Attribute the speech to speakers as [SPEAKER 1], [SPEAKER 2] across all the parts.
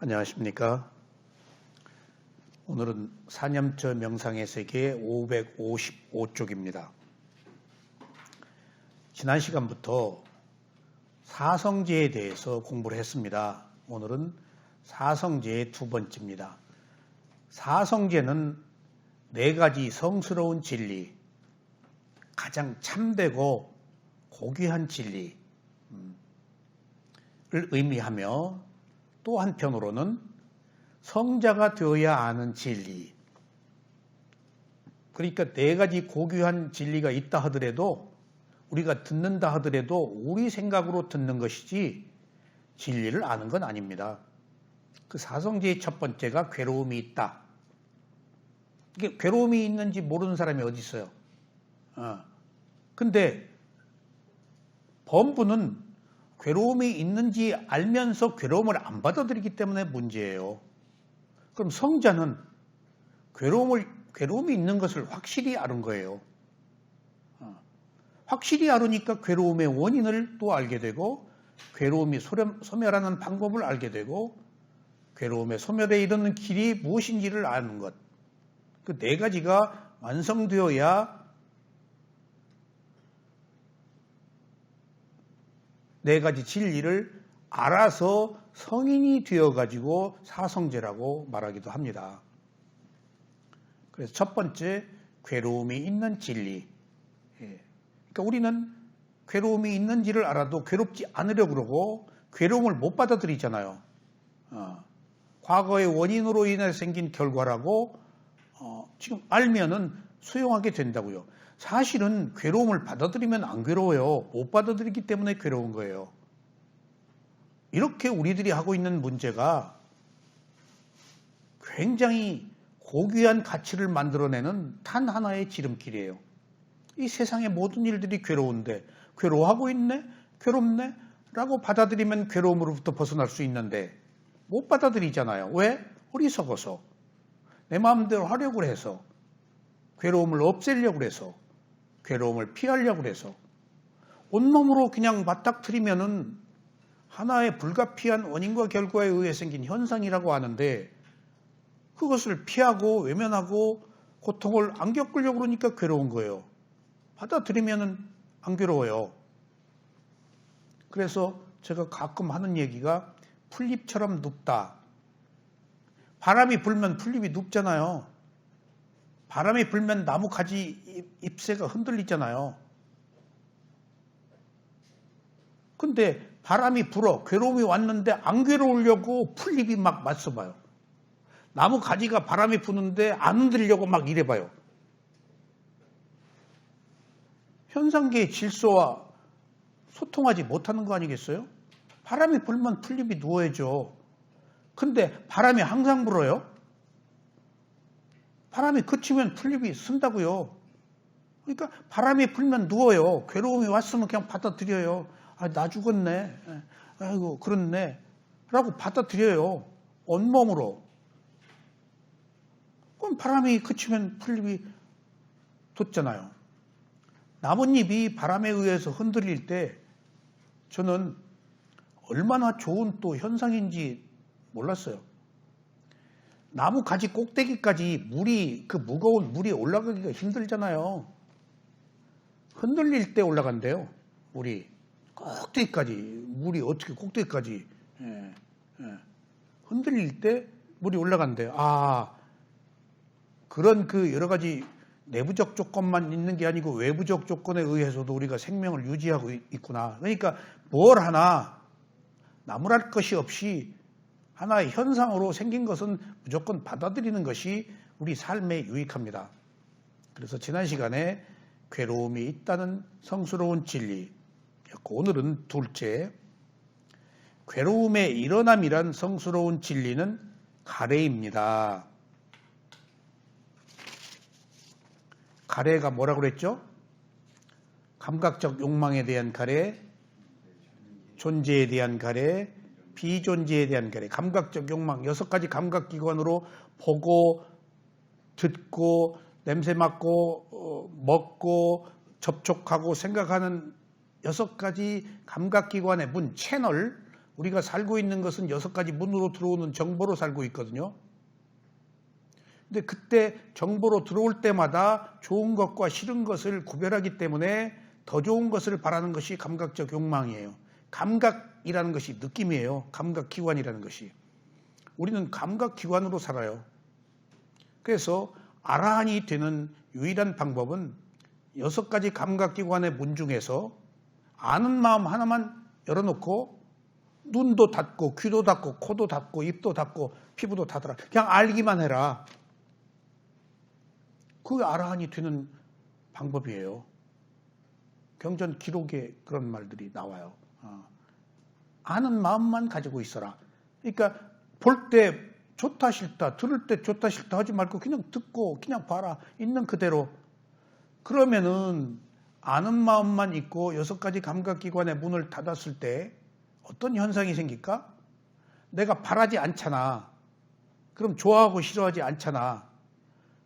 [SPEAKER 1] 안녕하십니까. 오늘은 사념처 명상의 세계 555쪽입니다. 지난 시간부터 사성제에 대해서 공부를 했습니다. 오늘은 사성제의 두 번째입니다. 사성제는 네 가지 성스러운 진리, 가장 참되고 고귀한 진리를 의미하며 또 한편으로는 성자가 되어야 아는 진리, 그러니까 네 가지 고귀한 진리가 있다 하더라도 우리가 듣는다 하더라도 우리 생각으로 듣는 것이지 진리를 아는 건 아닙니다. 그 사성제의 첫 번째가 괴로움이 있다. 이게 괴로움이 있는지 모르는 사람이 어디 있어요? 근데 범부는 괴로움이 있는지 알면서 괴로움을 안 받아들이기 때문에 문제예요. 그럼 성자는 괴로움이 있는 것을 확실히 아는 거예요. 확실히 알으니까 괴로움의 원인을 또 알게 되고, 괴로움이 소멸하는 방법을 알게 되고, 괴로움의 소멸에 이르는 길이 무엇인지를 아는 것. 그 네 가지가 완성되어야 네 가지 진리를 알아서 성인이 되어가지고 사성제라고 말하기도 합니다. 그래서 첫 번째, 괴로움이 있는 진리. 그러니까 우리는 괴로움이 있는지를 알아도 괴롭지 않으려고 그러고 괴로움을 못 받아들이잖아요. 과거의 원인으로 인해 생긴 결과라고 지금 알면은 수용하게 된다고요. 사실은 괴로움을 받아들이면 안 괴로워요. 못 받아들이기 때문에 괴로운 거예요. 이렇게 우리들이 하고 있는 문제가 굉장히 고귀한 가치를 만들어내는 단 하나의 지름길이에요. 이 세상의 모든 일들이 괴로운데 괴로워하고 있네? 괴롭네? 라고 받아들이면 괴로움으로부터 벗어날 수 있는데 못 받아들이잖아요. 왜? 어리석어서. 내 마음대로 하려고 해서, 괴로움을 없애려고 해서, 괴로움을 피하려고 해서 온몸으로 그냥 맞닥뜨리면은 하나의 불가피한 원인과 결과에 의해 생긴 현상이라고 하는데, 그것을 피하고 외면하고 고통을 안 겪으려고 그러니까 괴로운 거예요. 받아들이면은 안 괴로워요. 그래서 제가 가끔 하는 얘기가 풀잎처럼 눕다. 바람이 불면 풀잎이 눕잖아요. 바람이 불면 나무 가지 잎새가 흔들리잖아요. 근데 바람이 불어 괴로움이 왔는데 안 괴로우려고 풀잎이 막 맞서봐요. 나무 가지가 바람이 부는데 안 흔들려고 막 이래봐요. 현상계의 질서와 소통하지 못하는 거 아니겠어요? 바람이 불면 풀잎이 누워야죠. 근데 바람이 항상 불어요? 바람이 그치면 풀잎이 쓴다고요. 그러니까 바람이 불면 누워요. 괴로움이 왔으면 그냥 받아들여요. 아, 나 죽었네. 아이고, 그렇네. 라고 받아들여요. 온몸으로. 그럼 바람이 그치면 풀잎이 돋잖아요. 나뭇잎이 바람에 의해서 흔들릴 때 저는 얼마나 좋은 또 현상인지 몰랐어요. 나무 가지 꼭대기까지 그 무거운 물이 올라가기가 힘들잖아요. 흔들릴 때 올라간대요. 물이 꼭대기까지. 물이 어떻게 꼭대기까지 흔들릴 때 물이 올라간대요. 그런 그 여러 가지 내부적 조건만 있는 게 아니고 외부적 조건에 의해서도 우리가 생명을 유지하고 있구나. 그러니까 뭘 하나 나무랄 것이 없이 하나의 현상으로 생긴 것은 무조건 받아들이는 것이 우리 삶에 유익합니다. 그래서 지난 시간에 괴로움이 있다는 성스러운 진리였고, 오늘은 둘째, 괴로움의 일어남이란 성스러운 진리는 가래입니다. 가래가 뭐라고 그랬죠? 감각적 욕망에 대한 가래, 존재에 대한 가래, 비존재에 대한 가래. 감각적 욕망, 6가지 감각기관으로 보고, 듣고, 냄새 맡고, 먹고, 접촉하고, 생각하는 6가지 감각기관의 채널, 우리가 살고 있는 것은 6가지 문으로 들어오는 정보로 살고 있거든요. 근데 그때 정보로 들어올 때마다 좋은 것과 싫은 것을 구별하기 때문에 더 좋은 것을 바라는 것이 감각적 욕망이에요. 감각이라는 것이 느낌이에요. 감각기관이라는 것이. 우리는 감각기관으로 살아요. 그래서 아라한이 되는 유일한 방법은 6가지 감각기관의 문 중에서 아는 마음 하나만 열어놓고 눈도 닫고 귀도 닫고 코도 닫고 입도 닫고 피부도 닫아라. 그냥 알기만 해라. 그게 아라한이 되는 방법이에요. 경전 기록에 그런 말들이 나와요. 아는 마음만 가지고 있어라. 그러니까 볼 때 좋다 싫다, 들을 때 좋다 싫다 하지 말고 그냥 듣고 그냥 봐라. 있는 그대로. 그러면은 아는 마음만 있고 6가지 감각기관의 문을 닫았을 때 어떤 현상이 생길까? 내가 바라지 않잖아. 그럼 좋아하고 싫어하지 않잖아.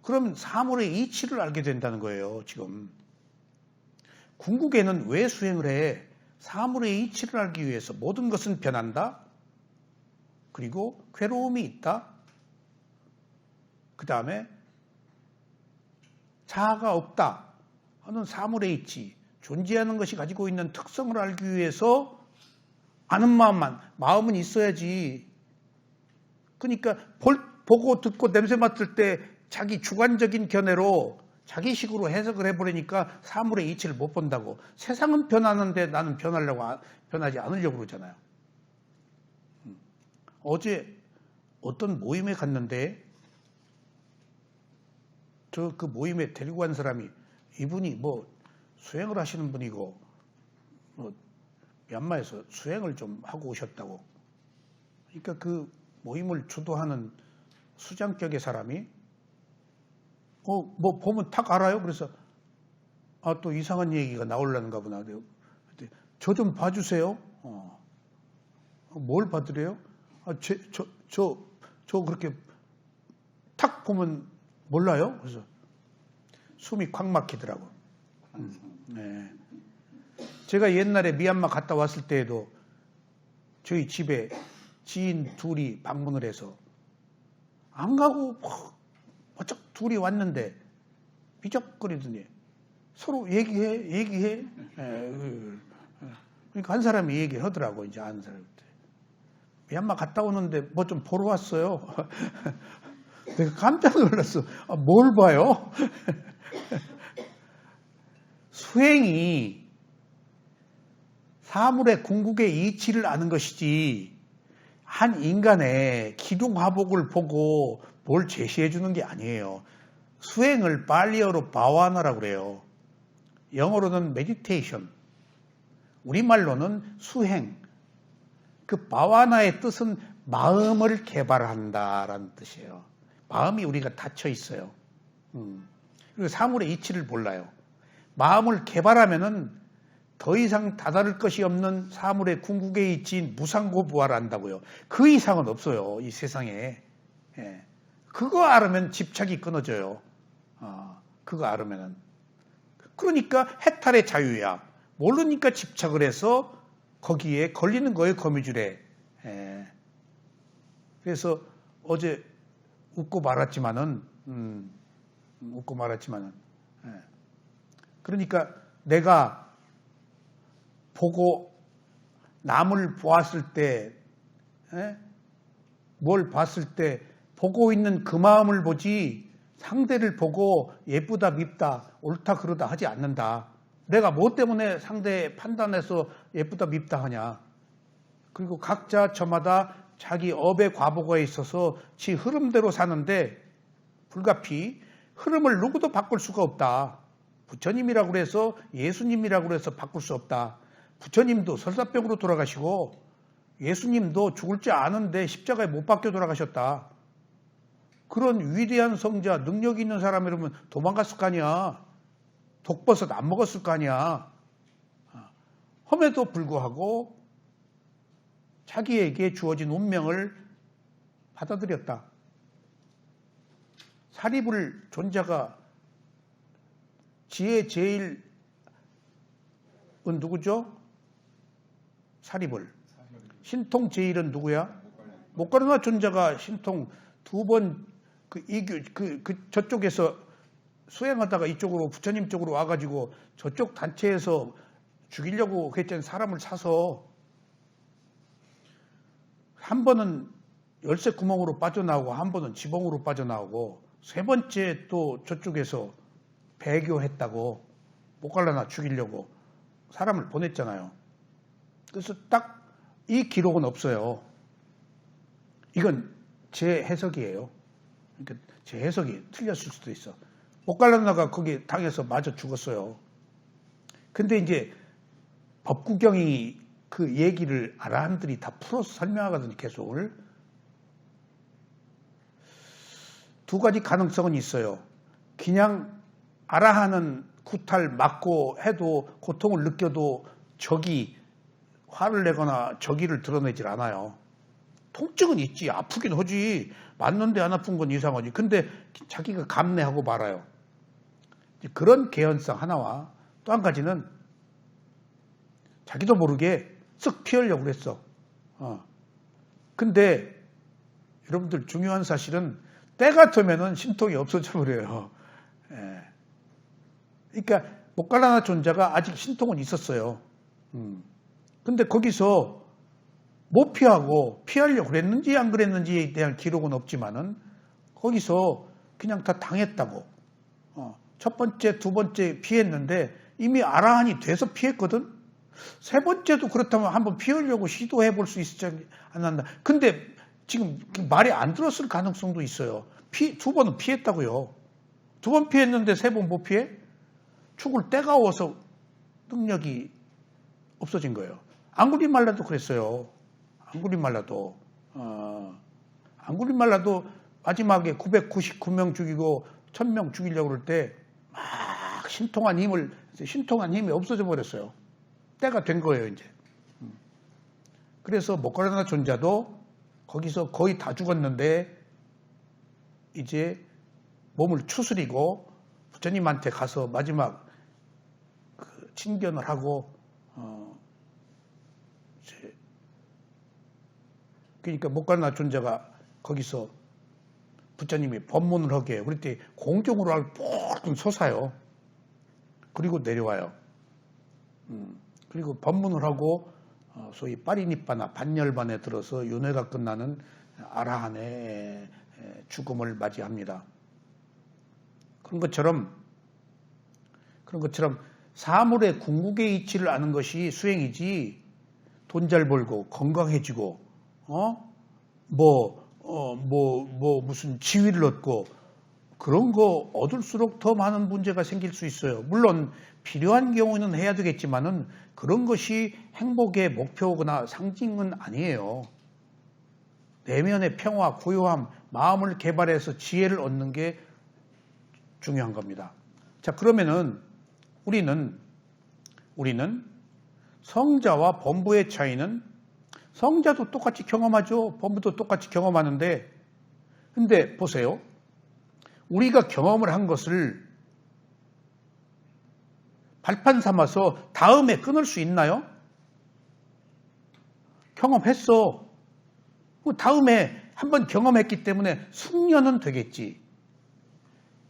[SPEAKER 1] 그러면 사물의 이치를 알게 된다는 거예요, 지금. 궁극에는 왜 수행을 해? 사물의 이치를 알기 위해서. 모든 것은 변한다. 그리고 괴로움이 있다. 그 다음에 자아가 없다 하는 사물의 이치, 존재하는 것이 가지고 있는 특성을 알기 위해서 아는 마음은 있어야지. 그러니까 보고 듣고 냄새 맡을 때 자기 주관적인 견해로 자기식으로 해석을 해버리니까 사물의 이치를 못 본다고. 세상은 변하는데 나는 변하지 않으려고 그러잖아요. 어제 어떤 모임에 갔는데 그 모임에 데리고 간 사람이 이분이 뭐 수행을 하시는 분이고 뭐 미얀마에서 수행을 좀 하고 오셨다고. 그러니까 그 모임을 주도하는 수장격의 사람이 뭐 보면 탁 알아요. 그래서 또 이상한 얘기가 나오려는가 보나. 저 좀 봐주세요. 뭘 봐드려요? 저 그렇게 탁 보면 몰라요. 그래서 숨이 콱 막히더라고. 네. 제가 옛날에 미얀마 갔다 왔을 때에도 저희 집에 지인 둘이 방문을 해서 안 가고 어쩌 둘이 왔는데 비적거리더니 서로 얘기해. 그러니까 한 사람이 얘기를 하더라고. 이제 아는 사람한테. 미얀마 갔다 오는데 뭐 좀 보러 왔어요. 내가 깜짝 놀랐어. 뭘 봐요? 수행이 사물의 궁극의 이치를 아는 것이지 한 인간의 기둥화복을 보고 뭘 제시해 주는 게 아니에요. 수행을 발리어로 바와나라고 그래요. 영어로는 메디테이션, 우리말로는 수행. 그 바와나의 뜻은 마음을 개발한다라는 뜻이에요. 마음이 우리가 닫혀 있어요. 그리고 사물의 이치를 몰라요. 마음을 개발하면은 더 이상 다다를 것이 없는 사물의 궁극의 이치인 무상고부화를 안다고요. 그 이상은 없어요. 이 세상에. 예. 그거 알으면 집착이 끊어져요. 그거 알으면은. 그러니까 해탈의 자유야. 모르니까 집착을 해서 거기에 걸리는 거예요. 거미줄에. 예. 그래서 어제 웃고 말았지만은 예. 그러니까 내가 보고 남을 보았을 때, 뭘 봤을 때 보고 있는 그 마음을 보지 상대를 보고 예쁘다 밉다 옳다 그러다 하지 않는다. 내가 뭐 때문에 상대 판단해서 예쁘다 밉다 하냐. 그리고 각자 저마다 자기 업의 과보가 있어서 지 흐름대로 사는데 불가피 흐름을 누구도 바꿀 수가 없다. 부처님이라고 그래서 예수님이라고 그래서 바꿀 수 없다. 부처님도 설사병으로 돌아가시고 예수님도 죽을 줄 아는데 십자가에 못 박혀 돌아가셨다. 그런 위대한 성자, 능력 있는 사람이라면 도망갔을 거 아니야. 독버섯 안 먹었을 거 아니야. 험에도 불구하고 자기에게 주어진 운명을 받아들였다. 사리불 존자가 지혜 제일은 누구죠? 사리불. 신통 제1은 누구야? 목가르나 존자가 신통 두 번 저쪽에서 수행하다가 이쪽으로 부처님 쪽으로 와가지고 저쪽 단체에서 죽이려고 했던 사람을 사서 한 번은 열쇠 구멍으로 빠져나오고 한 번은 지붕으로 빠져나오고 세 번째 또 저쪽에서 배교했다고 목갈라나 죽이려고 사람을 보냈잖아요. 그래서 딱 이 기록은 없어요. 이건 제 해석이에요. 그러니까 제 해석이 틀렸을 수도 있어. 목갈라나가 거기 당해서 맞아 죽었어요. 근데 이제 법구경이 그 얘기를 아라한들이 다 풀어서 설명하거든요. 계속. 두 가지 가능성은 있어요. 그냥 아라한은 구탈 맞고 해도 고통을 느껴도 적이 화를 내거나 적의를 드러내질 않아요. 통증은 있지. 아프긴 하지. 맞는데 안 아픈 건 이상하지. 근데 자기가 감내하고 말아요. 그런 개연성 하나와 또 한 가지는 자기도 모르게 쓱 피하려고 그랬어. 근데 여러분들 중요한 사실은 때 같으면은 신통이 없어져 버려요. 예. 그러니까 목갈라나 존자가 아직 신통은 있었어요. 근데 거기서 못 피하고 피하려고 그랬는지 안 그랬는지에 대한 기록은 없지만은 거기서 그냥 다 당했다고. 첫 번째, 두 번째 피했는데 이미 아라한이 돼서 피했거든. 세 번째도 그렇다면 한번 피하려고 시도해 볼 수 있지 않았나. 근데 지금 말이 안 들었을 가능성도 있어요. 두 번은 피했다고요. 두 번 피했는데 세 번 못 피해? 죽을 때가 와서 능력이 없어진 거예요. 앙구리말라도 그랬어요. 앙구리말라도 마지막에 999명 죽이고 1000명 죽이려고 그럴 때 막 신통한 힘이 없어져 버렸어요. 때가 된 거예요, 이제. 그래서 목갈라나 존자도 거기서 거의 다 죽었는데 이제 몸을 추스리고 부처님한테 가서 마지막 친견을 하고 그러니까 목갈라나 존자가 거기서 부처님이 법문을 하게 그럴 때 공경으로 할 뽀끔 솟아요. 그리고 내려와요. 그리고 법문을 하고 소위 파리니빠나 반열반에 들어서 윤회가 끝나는 아라한의 죽음을 맞이합니다. 그런 것처럼 사물의 궁극의 이치를 아는 것이 수행이지 돈 잘 벌고 건강해지고 무슨 지위를 얻고 그런 거 얻을수록 더 많은 문제가 생길 수 있어요. 물론 필요한 경우는 해야 되겠지만은 그런 것이 행복의 목표거나 상징은 아니에요. 내면의 평화, 고요함, 마음을 개발해서 지혜를 얻는 게 중요한 겁니다. 자, 그러면은 우리는 성자와 범부의 차이는 성자도 똑같이 경험하죠. 범부도 똑같이 경험하는데 근데 보세요. 우리가 경험을 한 것을 발판 삼아서 다음에 끊을 수 있나요? 경험했어. 다음에 한번 경험했기 때문에 숙련은 되겠지.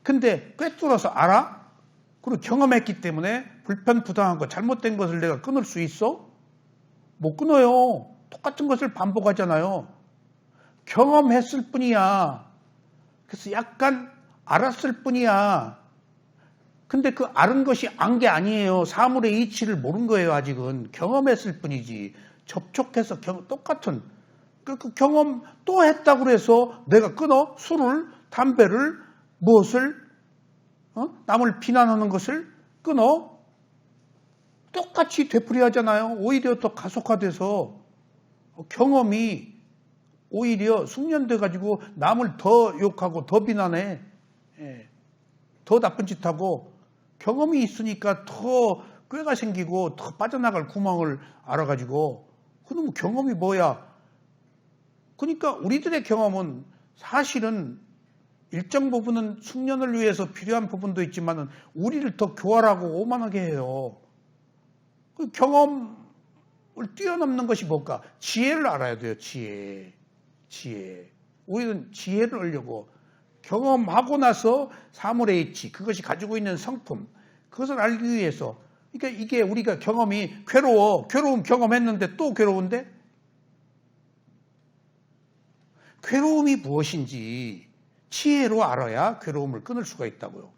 [SPEAKER 1] 근데 꿰뚫어서 알아? 그리고 경험했기 때문에 불편부당한 거 잘못된 것을 내가 끊을 수 있어? 못 끊어요. 똑같은 것을 반복하잖아요. 경험했을 뿐이야. 그래서 약간 알았을 뿐이야. 근데 그 알은 것이 안 게 아니에요. 사물의 이치를 모른 거예요. 아직은. 경험했을 뿐이지. 접촉해서 똑같은 그 경험 또 했다고 해서 내가 끊어? 술을, 담배를, 무엇을, 남을 비난하는 것을 끊어? 똑같이 되풀이하잖아요. 오히려 더 가속화돼서 경험이 오히려 숙련돼가지고 남을 더 욕하고 더 비난해. 더 나쁜 짓 하고 경험이 있으니까 더 꾀가 생기고 더 빠져나갈 구멍을 알아가지고 그럼 경험이 뭐야? 그러니까 우리들의 경험은 사실은 일정 부분은 숙련을 위해서 필요한 부분도 있지만 우리를 더 교활하고 오만하게 해요. 그 경험은 뛰어넘는 것이 뭘까? 지혜를 알아야 돼요. 지혜. 우리는 지혜를 얻려고 경험하고 나서 사물의 이치, 그것이 가지고 있는 성품, 그것을 알기 위해서. 그러니까 이게 우리가 경험이 괴로움 경험했는데 또 괴로운데? 괴로움이 무엇인지 지혜로 알아야 괴로움을 끊을 수가 있다고요.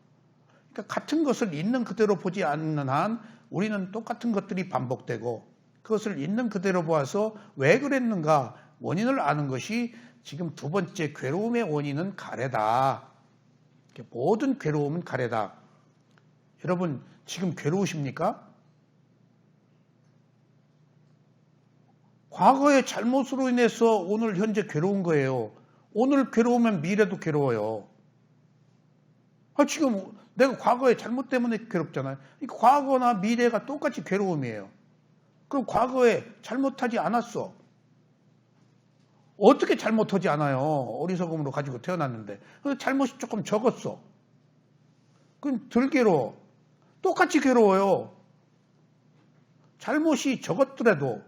[SPEAKER 1] 그러니까 같은 것을 있는 그대로 보지 않는 한 우리는 똑같은 것들이 반복되고 그것을 있는 그대로 보아서 왜 그랬는가 원인을 아는 것이 지금 두 번째 괴로움의 원인은 가래다. 모든 괴로움은 가래다. 여러분 지금 괴로우십니까? 과거의 잘못으로 인해서 오늘 현재 괴로운 거예요. 오늘 괴로우면 미래도 괴로워요. 지금 내가 과거의 잘못 때문에 괴롭잖아요. 그러니까 과거나 미래가 똑같이 괴로움이에요. 그럼 과거에 잘못하지 않았어. 어떻게 잘못하지 않아요? 어리석음으로 가지고 태어났는데. 잘못이 조금 적었어. 그럼 덜 괴로워. 똑같이 괴로워요. 잘못이 적었더라도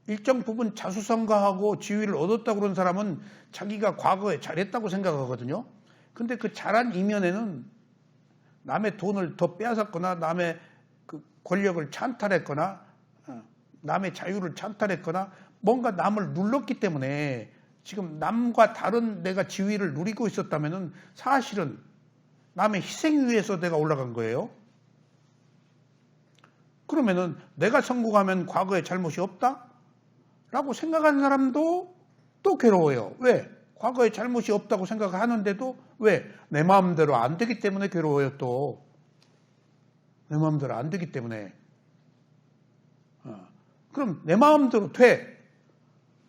[SPEAKER 1] 일정 부분 자수성가하고 지위를 얻었다고 그런 사람은 자기가 과거에 잘했다고 생각하거든요. 근데 그 잘한 이면에는 남의 돈을 더 빼앗았거나 남의 그 권력을 찬탈했거나 남의 자유를 찬탈했거나 뭔가 남을 눌렀기 때문에 지금 남과 다른 내가 지위를 누리고 있었다면 사실은 남의 희생 위에서 내가 올라간 거예요. 그러면은 내가 성공하면 과거에 잘못이 없다? 라고 생각하는 사람도 또 괴로워요. 왜? 과거에 잘못이 없다고 생각하는데도 왜? 내 마음대로 안 되기 때문에 괴로워요. 또 내 마음대로 안 되기 때문에. 그럼 내 마음대로 돼.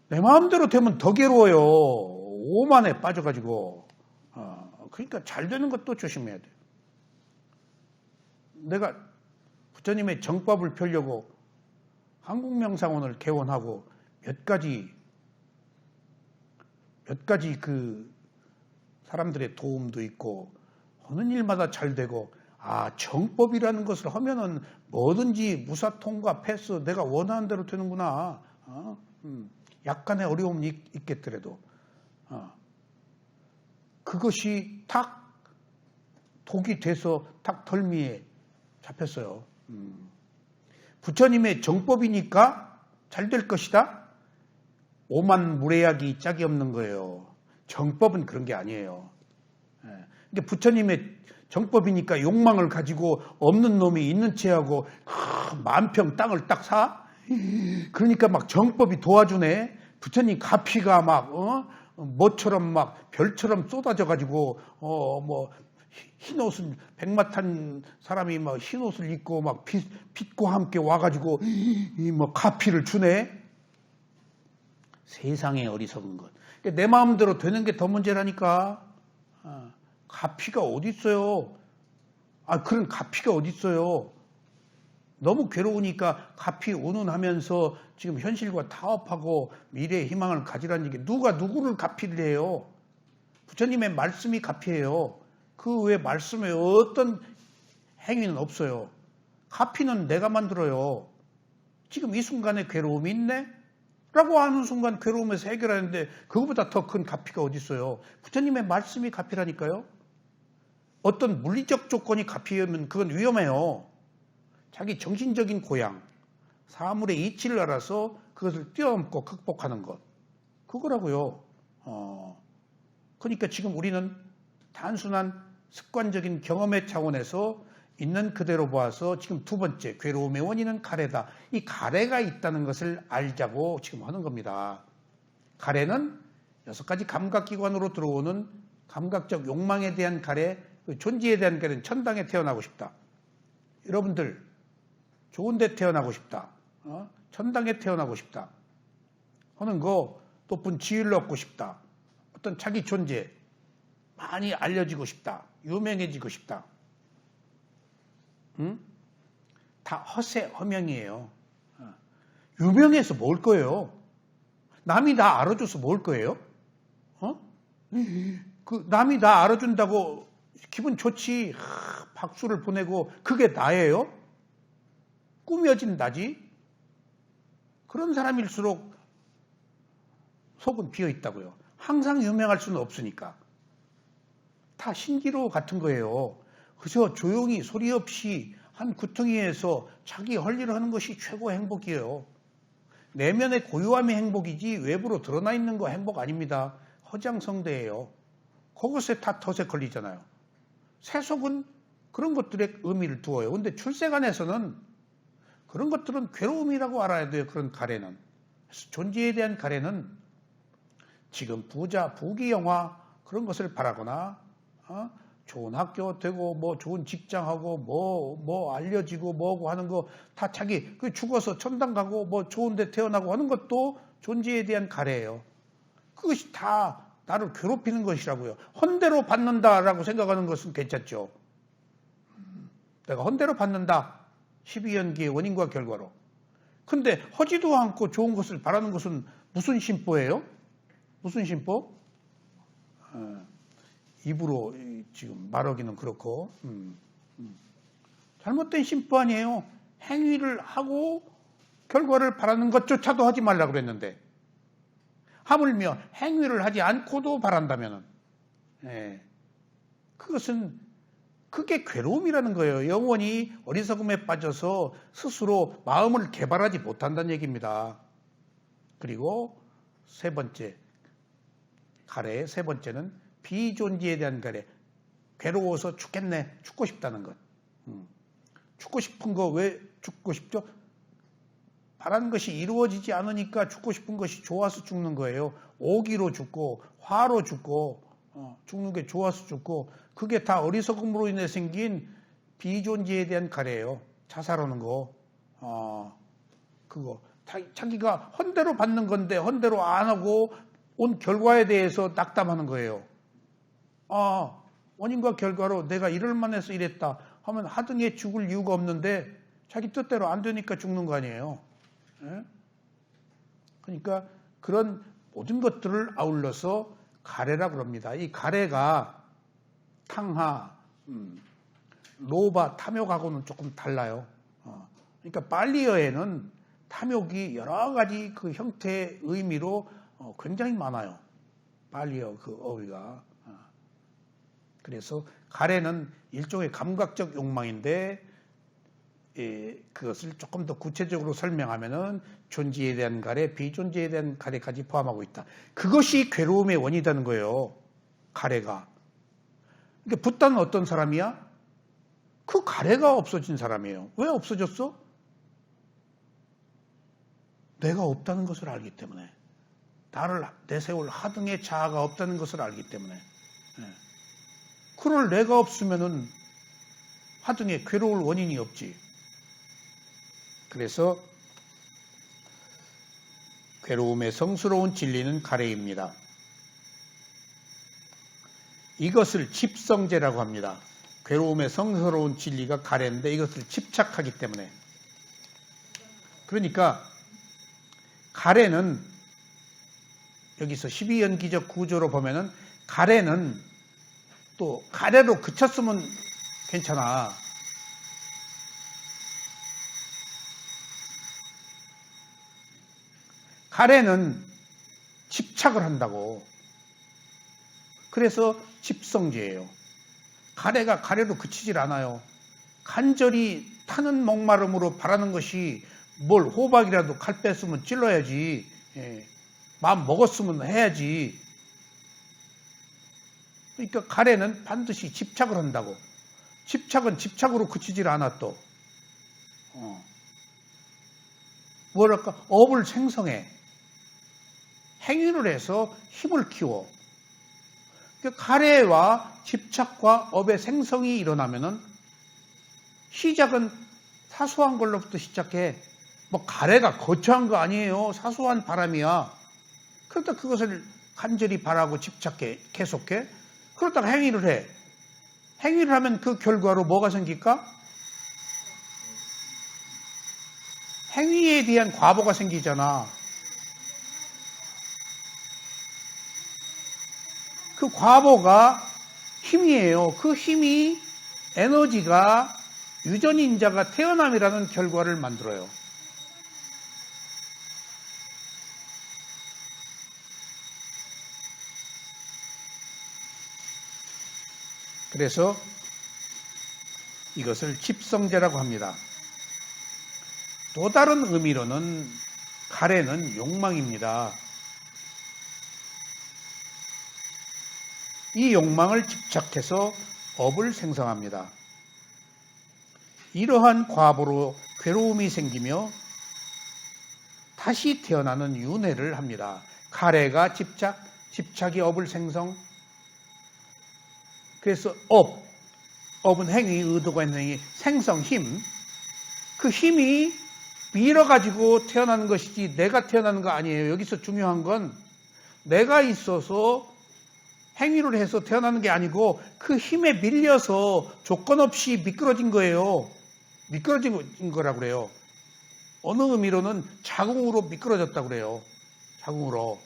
[SPEAKER 1] 내 마음대로 되면 더 괴로워요. 오만에 빠져가지고. 그러니까 잘 되는 것도 조심해야 돼요. 내가 부처님의 정법을 펴려고 한국명상원을 개원하고 몇 가지 그 사람들의 도움도 있고 하는 일마다 잘 되고 정법이라는 것을 하면은 뭐든지 무사통과 패스 내가 원하는 대로 되는구나. 약간의 어려움이 있겠더라도 그것이 탁 독이 돼서 탁 덜미에 잡혔어요. 부처님의 정법이니까 잘 될 것이다. 오만 무례약이 짝이 없는 거예요. 정법은 그런 게 아니에요. 근데 부처님의 정법이니까 욕망을 가지고 없는 놈이 있는 채하고 만평 땅을 딱 사? 그러니까 막 정법이 도와주네. 부처님 가피가 막 뭐처럼 막 별처럼 쏟아져 가지고 뭐 흰옷을 백마탄 사람이 막 흰옷을 입고 막 빛과 함께 와가지고 이 뭐 가피를 주네. 세상에 어리석은 것. 내 마음대로 되는 게 더 문제라니까. 가피가 어디 있어요? 그런 가피가 어디 있어요? 너무 괴로우니까 가피 운운하면서 지금 현실과 타협하고 미래의 희망을 가지라는 얘기. 누가 누구를 가피를 해요? 부처님의 말씀이 가피예요. 그 외에 말씀에 어떤 행위는 없어요. 가피는 내가 만들어요. 지금 이 순간에 괴로움이 있네? 라고 하는 순간 괴로움에서 해결하는데 그거보다 더 큰 가피가 어디 있어요? 부처님의 말씀이 가피라니까요. 어떤 물리적 조건이 가피하면 그건 위험해요. 자기 정신적인 고양, 사물의 이치를 알아서 그것을 뛰어넘고 극복하는 것. 그거라고요. 그러니까 지금 우리는 단순한 습관적인 경험의 차원에서 있는 그대로 보아서 지금 두 번째 괴로움의 원인은 가래다. 이 가래가 있다는 것을 알자고 지금 하는 겁니다. 가래는 6가지 감각기관으로 들어오는 감각적 욕망에 대한 가래, 존재에 대한 가래는 천당에 태어나고 싶다. 여러분들 좋은 데 태어나고 싶다. 천당에 태어나고 싶다. 하는 거, 높은 지위를 얻고 싶다. 어떤 자기 존재 많이 알려지고 싶다. 유명해지고 싶다. 다 허세, 허명이에요. 유명해서 뭘 거예요? 남이 나 알아줘서 뭘 거예요? 남이 나 알아준다고 기분 좋지. 박수를 보내고 그게 나예요? 꾸며진 나지? 그런 사람일수록 속은 비어 있다고요. 항상 유명할 수는 없으니까. 다 신기루 같은 거예요. 그래서 조용히 소리 없이 한 구덩이에서 자기 할 일을 하는 것이 최고 행복이에요. 내면의 고요함이 행복이지 외부로 드러나 있는 거 행복 아닙니다. 허장성대예요. 그것에 다 덫에 걸리잖아요. 세속은 그런 것들에 의미를 두어요. 근데 출세관에서는 그런 것들은 괴로움이라고 알아야 돼요. 그런 가래는. 그래서 존재에 대한 가래는 지금 부자, 부귀, 영화 그런 것을 바라거나 좋은 학교 되고 뭐 좋은 직장하고 뭐 알려지고 뭐고 하는 거 다 자기 죽어서 천당 가고 뭐 좋은 데 태어나고 하는 것도 존재에 대한 가래예요. 그것이 다 나를 괴롭히는 것이라고요. 헌대로 받는다라고 생각하는 것은 괜찮죠. 내가 헌대로 받는다. 12연기의 원인과 결과로. 근데 허지도 않고 좋은 것을 바라는 것은 무슨 심보예요? 무슨 심보? 입으로 지금 말하기는 그렇고 잘못된 심보 아니에요. 행위를 하고 결과를 바라는 것조차도 하지 말라고 그랬는데 하물며 행위를 하지 않고도 바란다면 그것은 그게 괴로움이라는 거예요. 영원히 어리석음에 빠져서 스스로 마음을 개발하지 못한다는 얘기입니다. 그리고 세 번째 가래, 세 번째는 비존재에 대한 가래. 괴로워서 죽겠네, 죽고 싶다는 것. 죽고 싶은 거 왜 죽고 싶죠? 바라는 것이 이루어지지 않으니까 죽고 싶은 것이 좋아서 죽는 거예요. 오기로 죽고 화로 죽고 죽는 게 좋아서 죽고 그게 다 어리석음으로 인해 생긴 비존재에 대한 가래예요. 자살하는 거. 그거. 자기가 헌대로 받는 건데 헌대로 안 하고 온 결과에 대해서 낙담하는 거예요. 원인과 결과로 내가 이럴만 해서 이랬다 하면 하등에 죽을 이유가 없는데 자기 뜻대로 안 되니까 죽는 거 아니에요. 그러니까 그런 모든 것들을 아울러서 가래라고 합니다. 이 가래가 탕하, 로바, 탐욕하고는 조금 달라요. 그러니까 빨리어에는 탐욕이 여러 가지 그 형태의 의미로 굉장히 많아요. 빨리어 그 어휘가. 그래서 가래는 일종의 감각적 욕망인데 그것을 조금 더 구체적으로 설명하면은 존재에 대한 가래, 비존재에 대한 가래까지 포함하고 있다. 그것이 괴로움의 원이라는 거예요. 가래가. 그러니까 붓다는 어떤 사람이야? 그 가래가 없어진 사람이에요. 왜 없어졌어? 내가 없다는 것을 알기 때문에. 나를 내세울 하등의 자아가 없다는 것을 알기 때문에. 그럴 내가 없으면은 하등에 괴로울 원인이 없지. 그래서 괴로움의 성스러운 진리는 가래입니다. 이것을 집성제라고 합니다. 괴로움의 성스러운 진리가 가래인데 이것을 집착하기 때문에. 그러니까 가래는 여기서 12연기적 구조로 보면은 가래는 또 가래로 그쳤으면 괜찮아. 가래는 집착을 한다고. 그래서 집성제예요. 가래가 가래로 그치질 않아요. 간절히 타는 목마름으로 바라는 것이 뭘 호박이라도 칼 뺐으면 찔러야지. 마음 먹었으면 해야지. 그러니까 가래는 반드시 집착을 한다고. 집착은 집착으로 그치질 않아 또. 뭐랄까 업을 생성해. 행위를 해서 힘을 키워. 그러니까 가래와 집착과 업의 생성이 일어나면은 시작은 사소한 걸로부터 시작해. 뭐 가래가 거창한 거 아니에요. 사소한 바람이야. 그러다 그것을 간절히 바라고 집착해. 계속해. 그러다가 행위를 해. 행위를 하면 그 결과로 뭐가 생길까? 행위에 대한 과보가 생기잖아. 그 과보가 힘이에요. 그 힘이 에너지가 유전인자가 태어남이라는 결과를 만들어요. 그래서 이것을 집성제라고 합니다. 또 다른 의미로는 가래는 욕망입니다. 이 욕망을 집착해서 업을 생성합니다. 이러한 과보로 괴로움이 생기며 다시 태어나는 윤회를 합니다. 가래가 집착이 업을 생성. 그래서 업은 행위, 의도가 있는 행위, 생성, 힘. 그 힘이 밀어가지고 태어나는 것이지 내가 태어나는 거 아니에요. 여기서 중요한 건 내가 있어서 행위를 해서 태어나는 게 아니고 그 힘에 밀려서 조건 없이 미끄러진 거예요. 미끄러진 거라고 그래요. 어느 의미로는 자궁으로 미끄러졌다고 그래요. 자궁으로.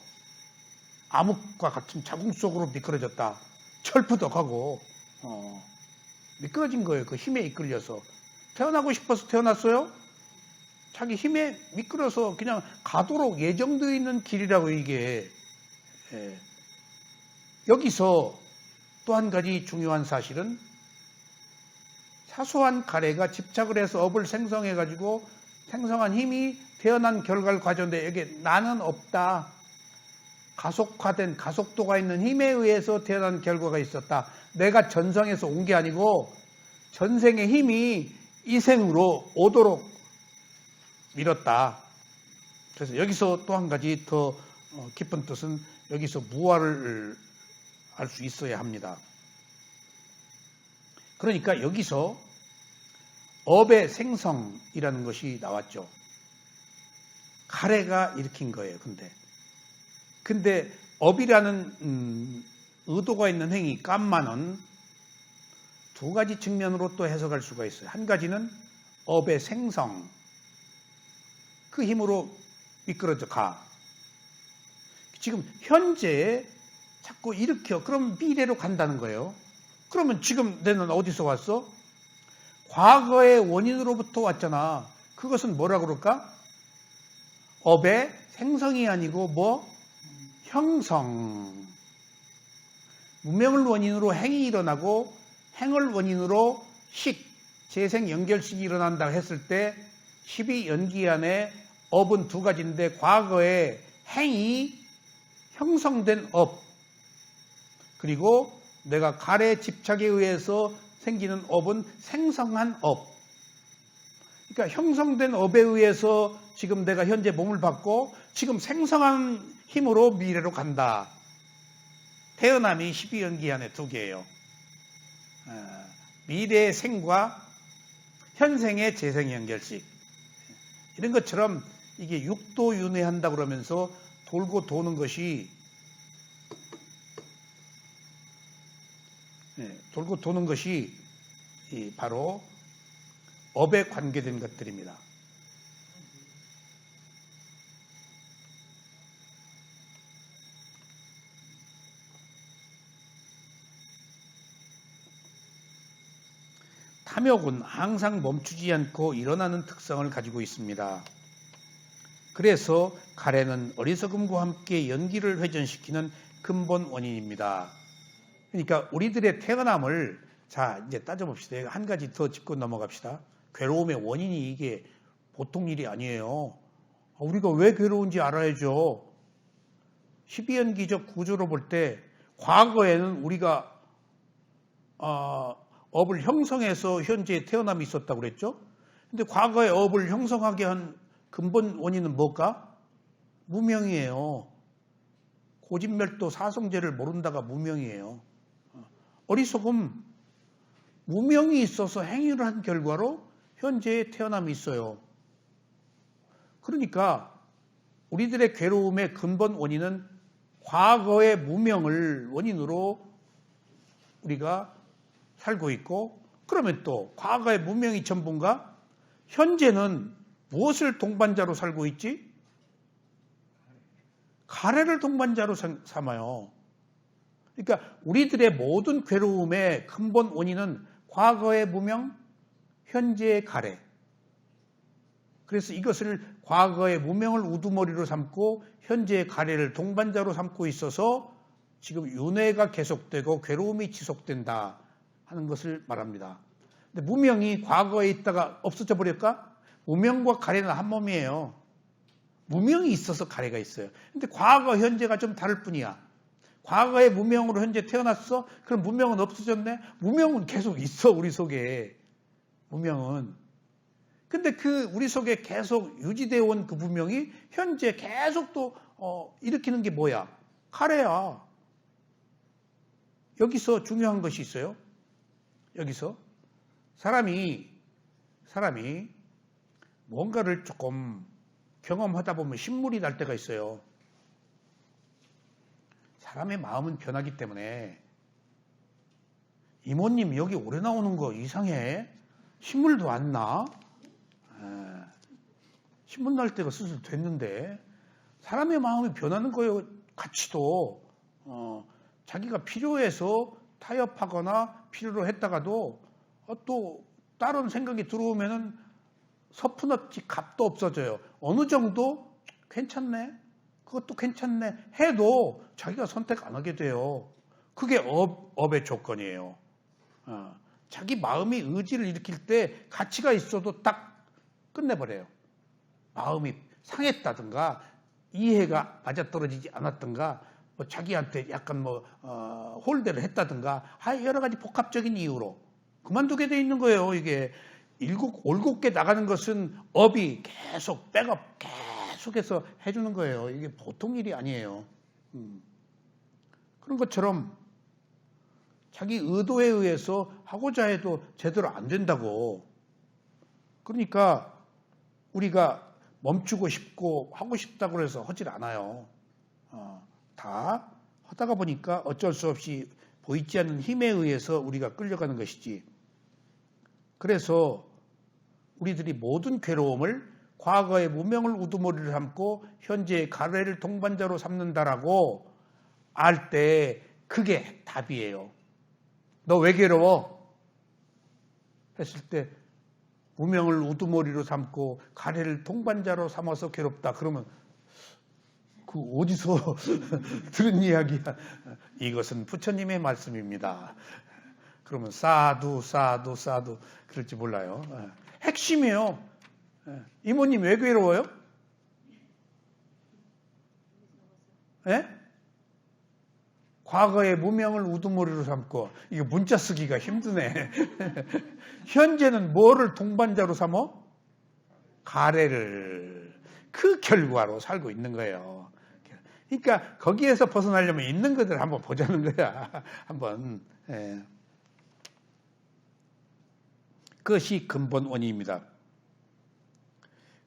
[SPEAKER 1] 암흑과 같은 자궁 속으로 미끄러졌다. 철푸덕하고 미끄러진 거예요. 그 힘에 이끌려서. 태어나고 싶어서 태어났어요? 자기 힘에 미끄러서 그냥 가도록 예정되어 있는 길이라고 이게. 여기서 또 한 가지 중요한 사실은 사소한 가래가 집착을 해서 업을 생성해가지고 생성한 힘이 태어난 결과를 가져오는데 여기에 나는 없다. 가속화된 가속도가 있는 힘에 의해서 태어난 결과가 있었다. 내가 전성에서 온 게 아니고 전생의 힘이 이 생으로 오도록 밀었다. 그래서 여기서 또 한 가지 더 깊은 뜻은 여기서 무아를 알 수 있어야 합니다. 그러니까 여기서 업의 생성이라는 것이 나왔죠. 가래가 일으킨 거예요. 근데 업이라는 의도가 있는 행위, 깜만은 두 가지 측면으로 또 해석할 수가 있어요. 한 가지는 업의 생성, 그 힘으로 미끄러져 가. 지금 현재 자꾸 일으켜, 그럼 미래로 간다는 거예요. 그러면 지금 내는 어디서 왔어? 과거의 원인으로부터 왔잖아. 그것은 뭐라 그럴까? 업의 생성이 아니고 형성. 무명을 원인으로 행이 일어나고 행을 원인으로 재생 연결식이 일어난다 했을 때 12연기안에 업은 두 가지인데 과거의 행이 형성된 업, 그리고 내가 가래 집착에 의해서 생기는 업은 생성한 업. 그러니까 형성된 업에 의해서 지금 내가 현재 몸을 받고 지금 생성한 힘으로 미래로 간다. 태어남이 12연기안에 두 개예요. 미래의 생과 현생의 재생 연결식. 이런 것처럼 이게 육도윤회한다 그러면서 돌고 도는 것이 바로 업에 관계된 것들입니다. 탐욕은 항상 멈추지 않고 일어나는 특성을 가지고 있습니다. 그래서 가래는 어리석음과 함께 연기를 회전시키는 근본 원인입니다. 그러니까 우리들의 태어남을 이제 따져봅시다. 한 가지 더 짚고 넘어갑시다. 괴로움의 원인이 이게 보통 일이 아니에요. 우리가 왜 괴로운지 알아야죠. 12연기적 구조로 볼 때 과거에는 우리가 업을 형성해서 현재의 태어남이 있었다고 그랬죠. 근데 과거에 업을 형성하게 한 근본 원인은 뭘까? 무명이에요. 고진멸도 사성제를 모른다가 무명이에요. 어리석음, 무명이 있어서 행위를 한 결과로 현재의 태어남이 있어요. 그러니까 우리들의 괴로움의 근본 원인은 과거의 무명을 원인으로 우리가 살고 있고, 그러면 또 과거의 무명이 전부인가? 현재는 무엇을 동반자로 살고 있지? 가래를 동반자로 삼아요. 그러니까 우리들의 모든 괴로움의 근본 원인은 과거의 무명, 현재의 가래. 그래서 이것을 과거의 무명을 우두머리로 삼고 현재의 가래를 동반자로 삼고 있어서 지금 윤회가 계속되고 괴로움이 지속된다 하는 것을 말합니다. 근데 무명이 과거에 있다가 없어져 버릴까? 무명과 가래는 한 몸이에요. 무명이 있어서 가래가 있어요. 근데 과거, 현재가 좀 다를 뿐이야. 과거에 무명으로 현재 태어났어? 그럼 무명은 없어졌네? 무명은 계속 있어, 우리 속에. 무명은. 근데 그 우리 속에 계속 유지되어 온 그 무명이 현재 계속 또 일으키는 게 뭐야? 가래야. 여기서 중요한 것이 있어요. 여기서 사람이 뭔가를 조금 경험하다 보면 신물이 날 때가 있어요. 사람의 마음은 변하기 때문에 이모님 여기 오래 나오는 거 이상해? 신물도 안 나? 신물 날 때가 슬슬 됐는데 사람의 마음이 변하는 거예요. 가치도 자기가 필요해서 타협하거나 필요로 했다가도 또 다른 생각이 들어오면은 서푼없이 값도 없어져요. 어느 정도 괜찮네, 그것도 괜찮네 해도 자기가 선택 안 하게 돼요. 그게 업의 조건이에요. 자기 마음이 의지를 일으킬 때 가치가 있어도 딱 끝내버려요. 마음이 상했다든가 이해가 맞아떨어지지 않았던가 뭐 자기한테 약간 홀대를 했다든가 여러 가지 복합적인 이유로 그만두게 돼 있는 거예요. 이게 올곧게 나가는 것은 업이 계속 백업 계속해서 해주는 거예요. 이게 보통 일이 아니에요. 그런 것처럼 자기 의도에 의해서 하고자 해도 제대로 안 된다고. 그러니까 우리가 멈추고 싶고 하고 싶다고 해서 하질 않아요. 다 하다가 보니까 어쩔 수 없이 보이지 않는 힘에 의해서 우리가 끌려가는 것이지. 그래서 우리들이 모든 괴로움을 과거의 무명을 우두머리를 삼고 현재의 가래를 동반자로 삼는다라고 알 때 그게 답이에요. 너 왜 괴로워? 했을 때 무명을 우두머리로 삼고 가래를 동반자로 삼아서 괴롭다. 그러면 그 어디서 들은 이야기야? 이것은 부처님의 말씀입니다. 그러면 사두 그럴지 몰라요. 핵심이에요. 이모님 왜 괴로워요? 과거의 무명을 우두머리로 삼고 이게 문자 쓰기가 힘드네. 현재는 뭐를 동반자로 삼어? 가래를. 그 결과로 살고 있는 거예요. 그러니까 거기에서 벗어나려면 있는 것들을 한번 보자는 거야. 한번. 그것이 근본 원인입니다.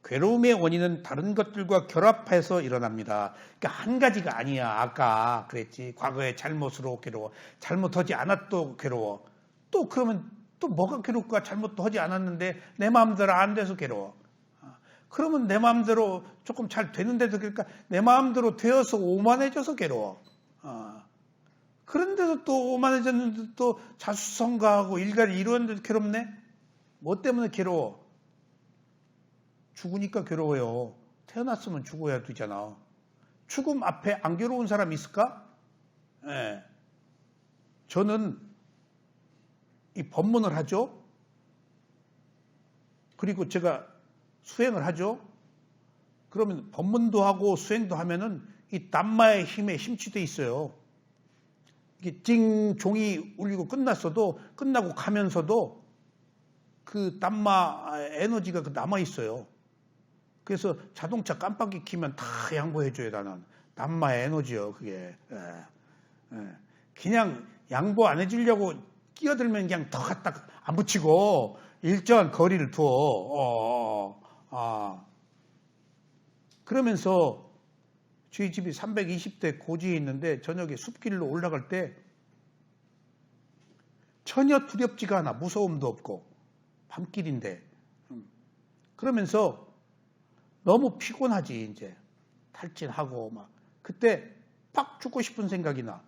[SPEAKER 1] 괴로움의 원인은 다른 것들과 결합해서 일어납니다. 그러니까 한 가지가 아니야. 아까 그랬지. 과거의 잘못으로 괴로워. 잘못하지 않았도 괴로워. 또 그러면 또 뭐가 괴롭까? 잘못도 하지 않았는데 내 마음대로 안 돼서 괴로워. 그러면 내 마음대로 조금 잘 되는데도 그러니까 내 마음대로 되어서 오만해져서 괴로워. 그런데도 또 오만해졌는데 또 자수성가하고 일가를 이루었는데도 괴롭네? 뭐 때문에 괴로워? 죽으니까 괴로워요. 태어났으면 죽어야 되잖아. 죽음 앞에 안 괴로운 사람이 있을까? 저는 이 법문을 하죠. 그리고 제가 수행을 하죠. 그러면 법문도 하고 수행도 하면은 이 담마의 힘에 심취돼 있어요. 이게 찡 종이 울리고 끝나고 가면서도 그 담마 에너지가 남아 있어요. 그래서 자동차 깜빡이 켜면 다 양보해줘요. 나는 담마의 에너지요. 그게 그냥 양보 안 해주려고 끼어들면 그냥 더 갖다 안 붙이고 일정한 거리를 두어. 그러면서 저희 집이 320대 고지에 있는데 저녁에 숲길로 올라갈 때 전혀 두렵지가 않아. 무서움도 없고 밤길인데 그러면서 너무 피곤하지. 이제 탈진하고 막 그때 팍 죽고 싶은 생각이 나.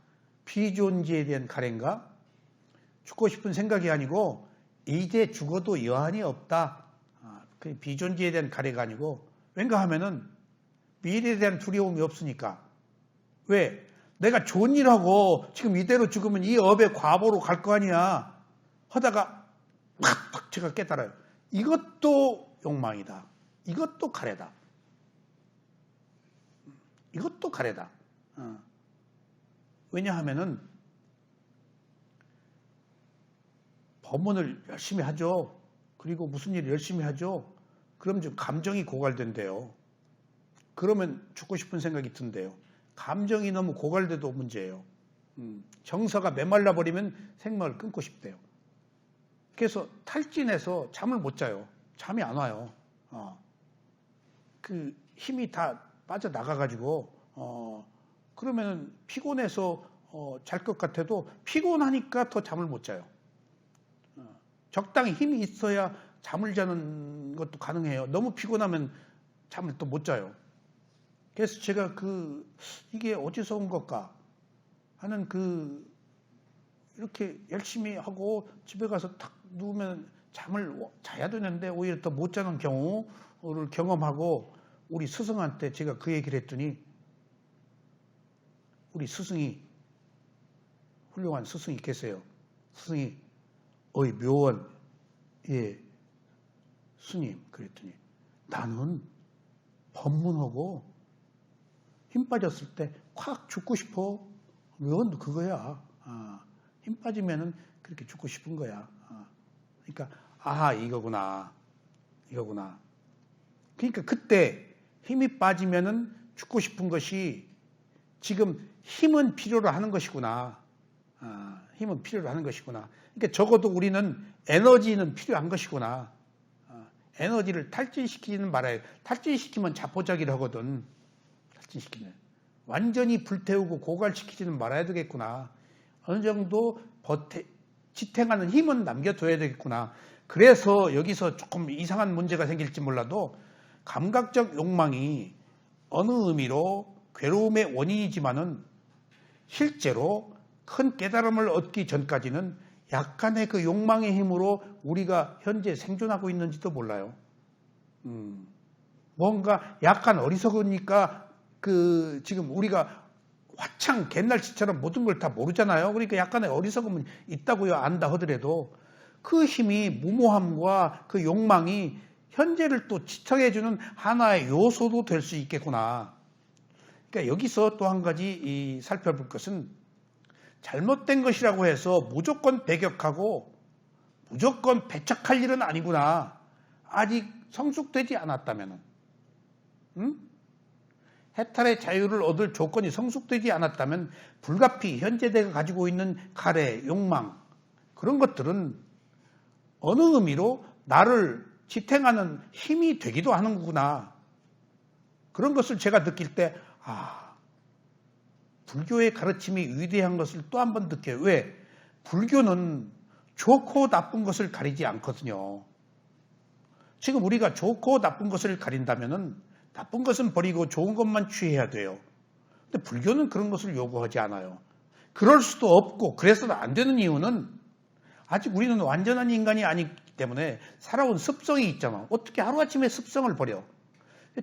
[SPEAKER 1] 비존지에 대한 가래인가? 죽고 싶은 생각이 아니고 이제 죽어도 여한이 없다. 그 비존지에 대한 가래가 아니고 왠가 하면은 미래에 대한 두려움이 없으니까. 왜? 내가 좋은 일하고 지금 이대로 죽으면 이 업의 과보로 갈 거 아니야. 하다가 팍팍 제가 깨달아요. 이것도 욕망이다. 이것도 가래다. 이것도 가래다. 왜냐하면은 법문을 열심히 하죠. 그리고 무슨 일 열심히 하죠. 그럼 좀 감정이 고갈된대요. 그러면 죽고 싶은 생각이 든대요. 감정이 너무 고갈돼도 문제예요. 정서가 메말라 버리면 생명을 끊고 싶대요. 그래서 탈진해서 잠을 못 자요. 잠이 안 와요. 그 힘이 다 빠져나가가지고 그러면 피곤해서 잘 것 같아도 피곤하니까 더 잠을 못 자요. 적당히 힘이 있어야 잠을 자는 것도 가능해요. 너무 피곤하면 잠을 또 못 자요. 그래서 제가 이게 어디서 온 걸까 하는 이렇게 열심히 하고 집에 가서 탁 누우면 잠을 자야 되는데 오히려 더 못 자는 경우를 경험하고 우리 스승한테 제가 그 얘기를 했더니 우리 스승이 훌륭한 스승이 계세요. 스승이 어이 묘원 예 스님 그랬더니 나는 법문하고 힘 빠졌을 때 콱 죽고 싶어. 묘원도 그거야. 힘 빠지면은 그렇게 죽고 싶은 거야. 그러니까 이거구나. 그러니까 그때 힘이 빠지면은 죽고 싶은 것이 지금 힘은 필요로 하는 것이구나. 힘은 필요로 하는 것이구나. 그러니까 적어도 우리는 에너지는 필요한 것이구나. 에너지를 탈진시키지는 말아요. 탈진시키면 자포자기를 하거든. 탈진시키면. 완전히 불태우고 고갈시키지는 말아야 되겠구나. 어느 정도 지탱하는 힘은 남겨둬야 되겠구나. 그래서 여기서 조금 이상한 문제가 생길지 몰라도 감각적 욕망이 어느 의미로 괴로움의 원인이지만은 실제로 큰 깨달음을 얻기 전까지는 약간의 그 욕망의 힘으로 우리가 현재 생존하고 있는지도 몰라요. 뭔가 약간 어리석으니까 지금 우리가 화창 옛날치처럼 모든 걸 다 모르잖아요. 그러니까 약간의 어리석음은 있다고요. 안다 하더라도 그 힘이 무모함과 그 욕망이 현재를 또 지탱해주는 하나의 요소도 될 수 있겠구나. 그러니까 여기서 또 한 가지 살펴볼 것은 잘못된 것이라고 해서 무조건 배격하고 무조건 배척할 일은 아니구나. 아직 성숙되지 않았다면. 해탈의 자유를 얻을 조건이 성숙되지 않았다면 불가피 현재대가 가지고 있는 가래, 욕망 그런 것들은 어느 의미로 나를 지탱하는 힘이 되기도 하는 거구나. 그런 것을 제가 느낄 때 불교의 가르침이 위대한 것을 또 한 번 느껴요. 왜? 불교는 좋고 나쁜 것을 가리지 않거든요. 지금 우리가 좋고 나쁜 것을 가린다면은 나쁜 것은 버리고 좋은 것만 취해야 돼요. 근데 불교는 그런 것을 요구하지 않아요. 그럴 수도 없고 그래서는 안 되는 이유는 아직 우리는 완전한 인간이 아니기 때문에 살아온 습성이 있잖아. 어떻게 하루아침에 습성을 버려?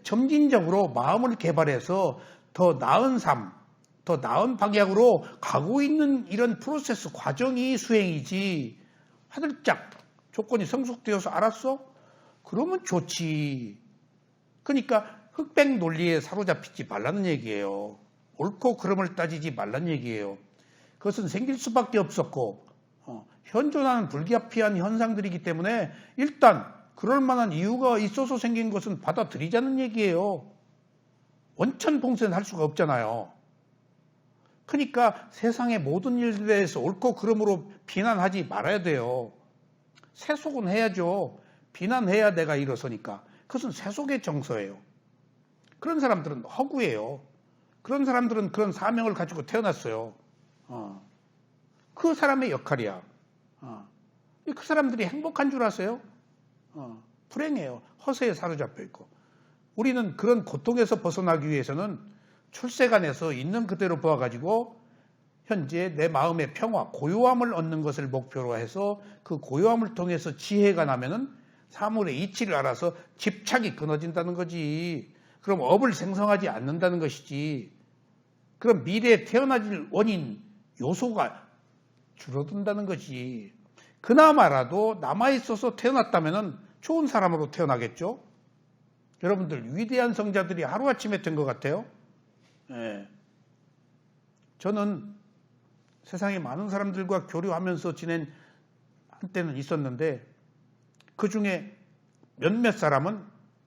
[SPEAKER 1] 점진적으로 마음을 개발해서 더 나은 삶, 더 나은 방향으로 가고 있는 이런 프로세스 과정이 수행이지. 화들짝 조건이 성숙되어서 알았어? 그러면 좋지. 그러니까 흑백 논리에 사로잡히지 말라는 얘기예요. 옳고 그름을 따지지 말라는 얘기예요. 그것은 생길 수밖에 없었고 현존하는 불가피한 현상들이기 때문에 일단 그럴 만한 이유가 있어서 생긴 것은 받아들이자는 얘기예요. 원천봉쇄는 할 수가 없잖아요. 그러니까 세상의 모든 일들에 대해서 옳고 그름으로 비난하지 말아야 돼요. 세속은 해야죠. 비난해야 내가 일어서니까. 그것은 세속의 정서예요. 그런 사람들은 허구예요. 그런 사람들은 그런 사명을 가지고 태어났어요. 그 사람의 역할이야. 그 사람들이 행복한 줄 아세요? 불행해요. 허세에 사로잡혀 있고. 우리는 그런 고통에서 벗어나기 위해서는 출세간에서 있는 그대로 보아가지고 현재 내 마음의 평화, 고요함을 얻는 것을 목표로 해서 그 고요함을 통해서 지혜가 나면은 사물의 이치를 알아서 집착이 끊어진다는 거지. 그럼 업을 생성하지 않는다는 것이지. 그럼 미래에 태어나질 원인, 요소가 줄어든다는 거지. 그나마라도 남아있어서 태어났다면 좋은 사람으로 태어나겠죠? 여러분들, 위대한 성자들이 하루아침에 된 것 같아요? 예. 저는 세상에 많은 사람들과 교류하면서 지낸 한때는 있었는데, 그 중에 몇몇 사람은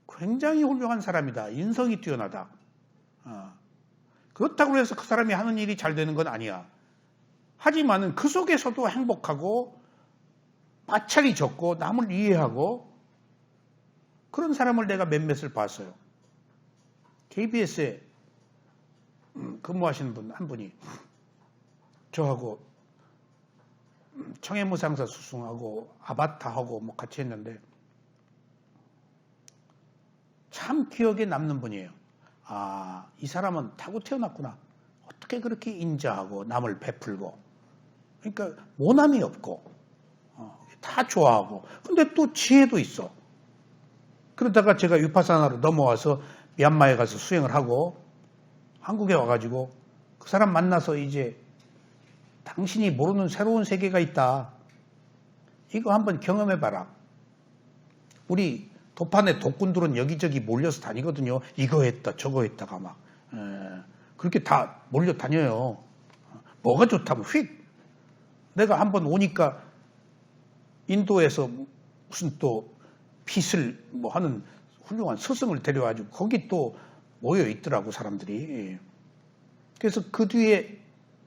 [SPEAKER 1] 굉장히 훌륭한 사람이다. 인성이 뛰어나다. 그렇다고 해서 그 사람이 하는 일이 잘 되는 건 아니야. 하지만은 그 속에서도 행복하고 마찰이 적고 남을 이해하고 그런 사람을 내가 몇몇을 봤어요. KBS에 근무하시는 분 한 분이 저하고 청해무상사 수승하고 아바타하고 뭐 같이 했는데 참 기억에 남는 분이에요. 아, 이 사람은 타고 태어났구나. 어떻게 그렇게 인자하고 남을 베풀고, 그러니까 모남이 없고 다 좋아하고, 근데 또 지혜도 있어. 그러다가 제가 위파사나로 넘어와서 미얀마에 가서 수행을 하고 한국에 와가지고 그 사람 만나서 이제 당신이 모르는 새로운 세계가 있다. 이거 한번 경험해봐라. 우리 도판의 독군들은 여기저기 몰려서 다니거든요. 이거 했다 저거 했다가 막 그렇게 다 몰려 다녀요. 뭐가 좋다면 휙. 내가 한번 오니까 인도에서 무슨 또 핏을 뭐 하는 훌륭한 스승을 데려와가지고 거기 또 모여 있더라고 사람들이. 그래서 그 뒤에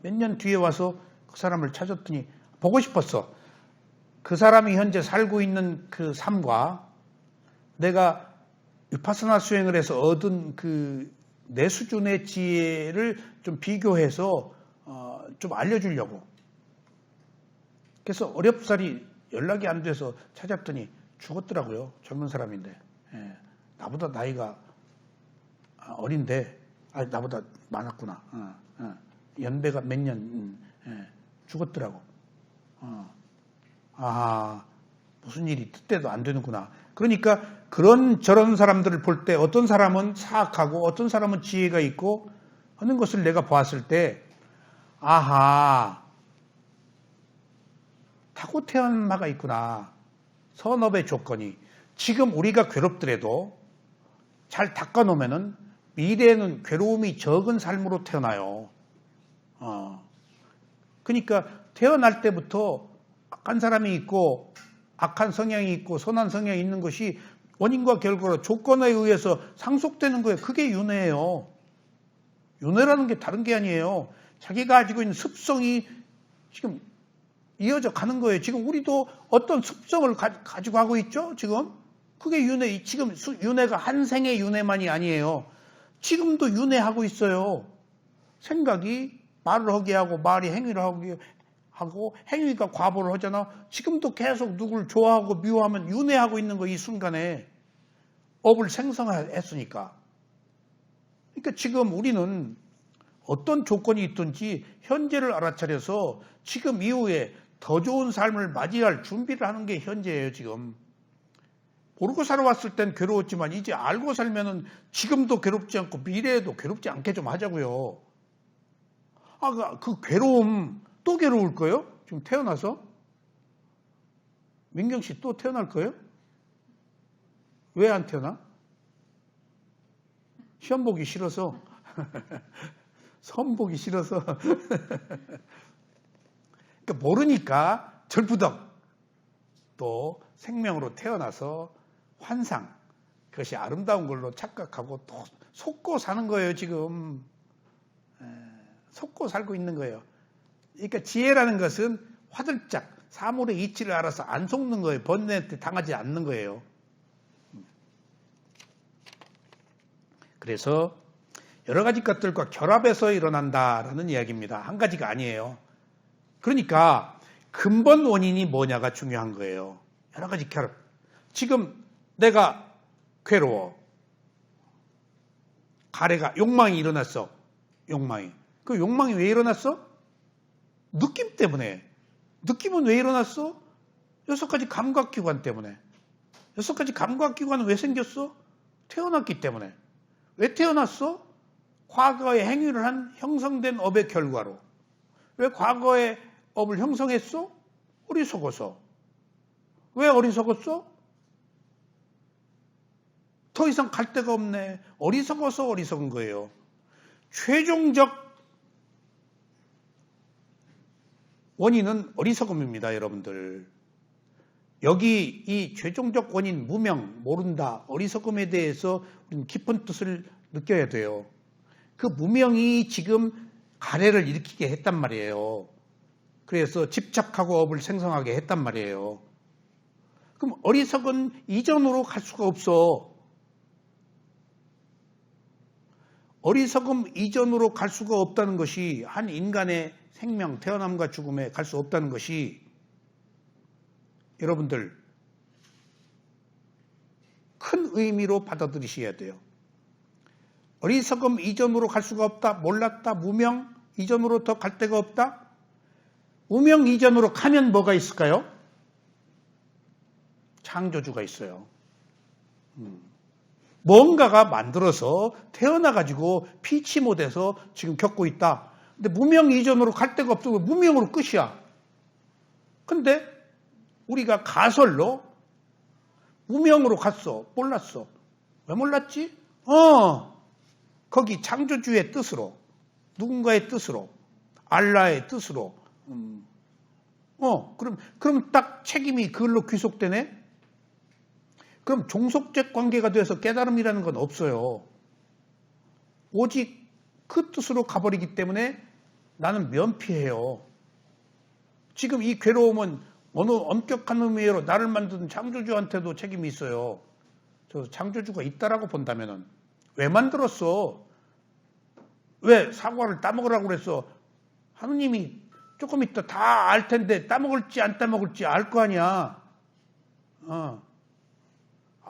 [SPEAKER 1] 몇 년 뒤에 와서 그 사람을 찾았더니 보고 싶었어. 그 사람이 현재 살고 있는 그 삶과 내가 위파사나 수행을 해서 얻은 그 내 수준의 지혜를 좀 비교해서 좀 알려주려고. 그래서 어렵사리 연락이 안 돼서 찾았더니 죽었더라고요. 젊은 사람인데. 예, 나보다 나이가 어린데 나보다 많았구나. 연배가 몇 년 죽었더라고. 무슨 일이 뜻대도 안 되는구나. 그러니까 그런 저런 사람들을 볼 때 어떤 사람은 사악하고 어떤 사람은 지혜가 있고 하는 것을 내가 보았을 때 타고 태어난 바가 있구나. 선업의 조건이 지금 우리가 괴롭더라도 잘 닦아놓으면은 미래에는 괴로움이 적은 삶으로 태어나요. 그러니까 태어날 때부터 악한 사람이 있고 악한 성향이 있고 선한 성향이 있는 것이 원인과 결과로 조건에 의해서 상속되는 거예요. 그게 윤회예요. 윤회라는 게 다른 게 아니에요. 자기가 가지고 있는 습성이 지금 이어져 가는 거예요. 지금 우리도 어떤 습성을 가지고 하고 있죠. 지금 그게 윤회. 지금 윤회가 한 생의 윤회만이 아니에요. 지금도 윤회하고 있어요. 생각이 말을 하게 하고 말이 행위를 하고 행위가 과보를 하잖아. 지금도 계속 누구를 좋아하고 미워하면 윤회하고 있는 거. 이 순간에 업을 생성했으니까. 그러니까 지금 우리는 어떤 조건이 있든지 현재를 알아차려서 지금 이후에 더 좋은 삶을 맞이할 준비를 하는 게 현재예요. 지금 모르고 살아왔을 땐 괴로웠지만 이제 알고 살면은 지금도 괴롭지 않고 미래에도 괴롭지 않게 좀 하자고요. 그 괴로움 또 괴로울 거예요? 지금 태어나서? 민경 씨 또 태어날 거예요? 왜 안 태어나? 시험 보기 싫어서. 선 보기 싫어서. 그러니까 모르니까 절부덕 또 생명으로 태어나서 환상, 그것이 아름다운 걸로 착각하고 또 속고 사는 거예요. 지금 속고 살고 있는 거예요. 그러니까 지혜라는 것은 화들짝 사물의 이치를 알아서 안 속는 거예요. 번뇌한테 당하지 않는 거예요. 그래서 여러 가지 것들과 결합해서 일어난다라는 이야기입니다. 한 가지가 아니에요. 그러니까 근본 원인이 뭐냐가 중요한 거예요. 여러 가지 결합. 지금 내가 괴로워. 가래가 욕망이 일어났어. 욕망이. 그 욕망이 왜 일어났어? 느낌 때문에. 느낌은 왜 일어났어? 6가지 감각기관 때문에. 6가지 감각기관은 왜 생겼어? 태어났기 때문에. 왜 태어났어? 과거에 행위를 한 형성된 업의 결과로. 왜 과거에 업을 형성했어? 어리석어서. 왜 어리석었어? 더 이상 갈 데가 없네. 어리석어서 어리석은 거예요. 최종적 원인은 어리석음입니다, 여러분들. 여기 이 최종적 원인, 무명, 모른다, 어리석음에 대해서 우리는 깊은 뜻을 느껴야 돼요. 그 무명이 지금 가래를 일으키게 했단 말이에요. 그래서 집착하고 업을 생성하게 했단 말이에요. 그럼 어리석은 이전으로 갈 수가 없어. 어리석음 이전으로 갈 수가 없다는 것이 한 인간의 생명, 태어남과 죽음에 갈 수 없다는 것이 여러분들 큰 의미로 받아들이셔야 돼요. 어리석음 이전으로 갈 수가 없다, 몰랐다, 무명 이전으로 더 갈 데가 없다. 무명 이전으로 가면 뭐가 있을까요? 창조주가 있어요. 뭔가가 만들어서 태어나가지고 피치 못해서 지금 겪고 있다. 근데 무명 이전으로 갈 데가 없어. 무명으로 끝이야. 근데 우리가 가설로 무명으로 갔어. 몰랐어. 왜 몰랐지? 거기 창조주의 뜻으로, 누군가의 뜻으로, 알라의 뜻으로. 그럼 딱 책임이 그걸로 귀속되네? 그럼 종속적 관계가 돼서 깨달음이라는 건 없어요. 오직 그 뜻으로 가버리기 때문에 나는 면피해요. 지금 이 괴로움은 어느 엄격한 의미로 나를 만든 창조주한테도 책임이 있어요. 저 창조주가 있다라고 본다면은 왜 만들었어? 왜 사과를 따먹으라고 그랬어? 하느님이 조금 있다 다 알 텐데 따먹을지 안 따먹을지 알 거 아니야.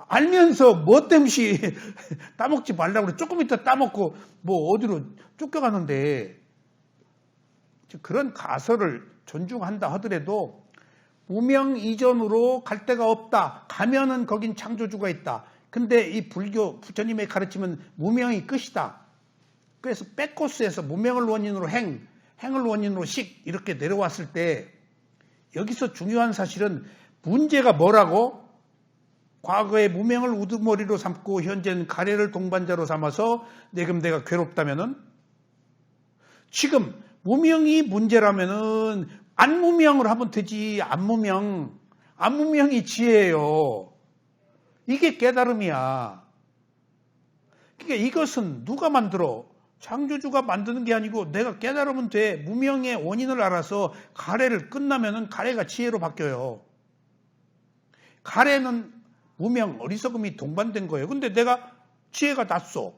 [SPEAKER 1] 알면서 뭐 땜시 따먹지 말라고 그래. 조금 있다 따먹고 뭐 어디로 쫓겨가는데. 그런 가설을 존중한다 하더라도 무명 이전으로 갈 데가 없다. 가면은 거긴 창조주가 있다. 근데 이 불교 부처님의 가르침은 무명이 끝이다. 그래서 백코스에서 무명을 원인으로 행을 원인으로 식 이렇게 내려왔을 때 여기서 중요한 사실은 문제가 뭐라고? 과거에 무명을 우두머리로 삼고 현재는 가래를 동반자로 삼아서 내가 괴롭다면은 지금 무명이 문제라면은 안무명을 하면 되지. 안무명이 지혜예요. 이게 깨달음이야. 그러니까 이것은 누가 만들어? 창조주가 만드는 게 아니고 내가 깨달으면 돼. 무명의 원인을 알아서 가래를 끝나면은 가래가 지혜로 바뀌어요. 가래는 무명, 어리석음이 동반된 거예요. 근데 내가 지혜가 났어.